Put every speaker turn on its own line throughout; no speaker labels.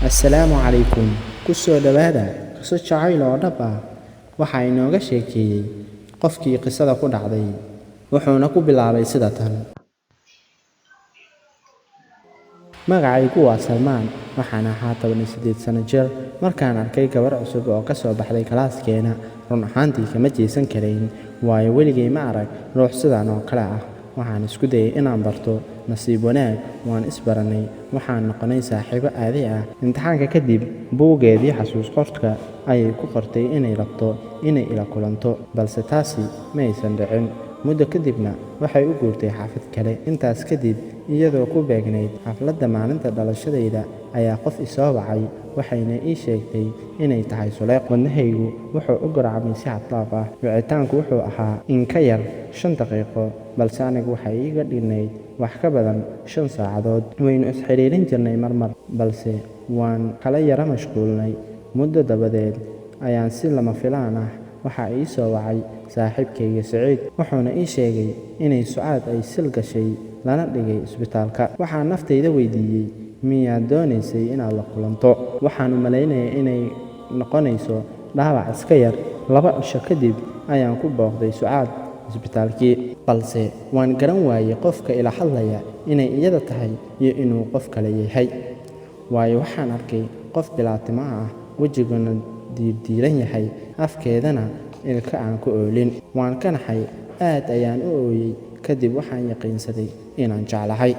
Assalaamu calaykum. Ku soo dhawaada qiso jacayl oo dhab ah. Waxa inooga sheekeeyey qofkii qisada ku dhacday. Wuxuuna ku bilaabay sida tan. Magacaygu waa Salmaan. Waxaan ahaa 18 sano jir markaan arkay gabar cusub oo ka soo baxday kalaaskeena. Run ahaantii kama jeesan karayn, waayo weligay ma arag ruux sidan oo kale ah. Waxaan isku dayay inaan barto. Nasiib wanaag waan isbaranay. Waxaan noqonay saaxiibo caadi ah. Imtixaanka kadib, buuggeedii xasuus qorka ayay ku qortay inay rabto inay ila kulanto, balse taasi ma aysan dhicin. Muddo kadibna waxay u guurtay xaafad kale. Intaas kadib, iyadoo ku beegnayd xafladda maalinta dhalashadayda, ayaa qof i soo wacay. Waxayna ii sheegtay inay tahay Suleeq. Wadnahaygu wuxuu u garaacmay si xad dhaaf ah. Wicitaanku wuxuu ahaa in ka yar 5 daqiiqo, balse anigu waxay iga dhignayd wax ka badan 5 saacadood. Waynu isxiriirin jirnay marmar, balse waan kala yara mashquulnay. Muddo dabadeed ayaan si lama filaan ah waxa ii soo wacay saaxiibkayga Siciid. Wuxuuna ii sheegay inay Sucaad ay sil gashay lana dhigay isbitaalka. Waxaan naftayda weydiiyey, miyaad doonaysay inaad la kulanto? Waxaan u malaynayay inay noqonayso dhaawac iska yar. 2 cisho kadib ayaan ku booqday Sucaad isbitaalkii, balse waan garan waayay qofka ila hadlaya inay iyada tahay iyo inuu qof kale yahay. Waayo waxaan arkay qof bilaa timaha ah, wejiguna diirdiiran yahay, afkeedana ilka aan ku oolin. Waan ka naxay, aad ayaan u ooyay. Kadib waxaan yaqiinsaday inaan jeclahay.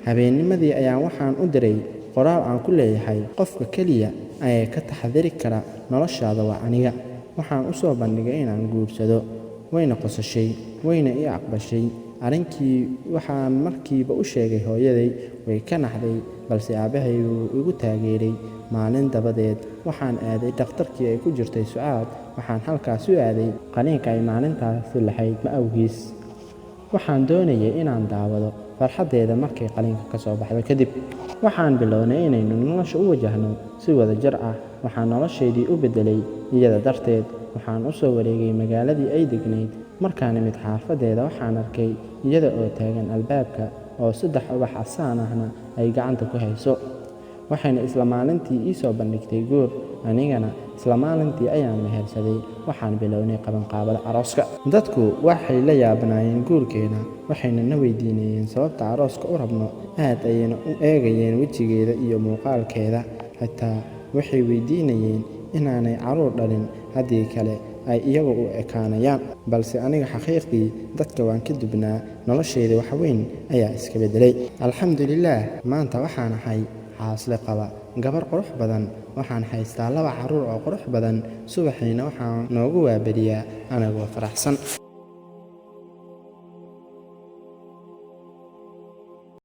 Habeennimadii ayaan waxaan u diray qoraal aan ku leeyahay, qofka keliya ee ka taxadari kara noloshaada waa aniga. Waxaan u soo bandhigay inaan guursado. Wayna qososhay, wayna ii aqbashay. Arrinkii waxaan markiiba u sheegay hooyaday. Way ka naxday, balse aabbahay wuu igu taageeray. Maalin dabadeed waxaan aaday dhakhtarkii ay ku jirtay Sucaad. Waxaan halkaas u aaday qaliinka ay maalintaasi lahayd awgiis. Waxaan doonayay inaan daawado farxaddeeda markay qaliinka ka soo baxdo. Kadib waxaan bilownay inaynu nolosha u wajahno si wadajir ah. Waxaan noloshaydii u beddelay iyada darteed. Waxaan u soo wareegay magaaladii ay degnayd. Markaan imid xaafaddeeda, waxaan arkay iyada oo taagan albaabka oo 3 ubax casaan ahna ay gacanta ku hayso. Waxayna isla maalintii ii soo bandhigtay guur. Anigana isla maalintii ayaan mehersaday. Waxaan bilownay qabanqaabada arooska. Dadku waxay la yaabanaayeen guurkeena, waxayna na weydiinayeen sababta arooska u rabno. Aad ayayna u eegayeen wejigeeda iyo muuqaalkeeda. Xitaa waxay weydiinayeen inaanay carruur dhalin, haddii kale ay iyagu u ekaanayaan. Balse aniga xaqiiqdii dadka waan ka dubnaa. Noloshayda wax weyn ayaa iska beddelay. Alxamdulillaah, maanta waxaan ahay xaasle qaba gabar qurux badan. Waxaan haystaa 2 carruur oo qurux badan. Subaxiina waxaan noogu waabariyaa anagoo faraxsan.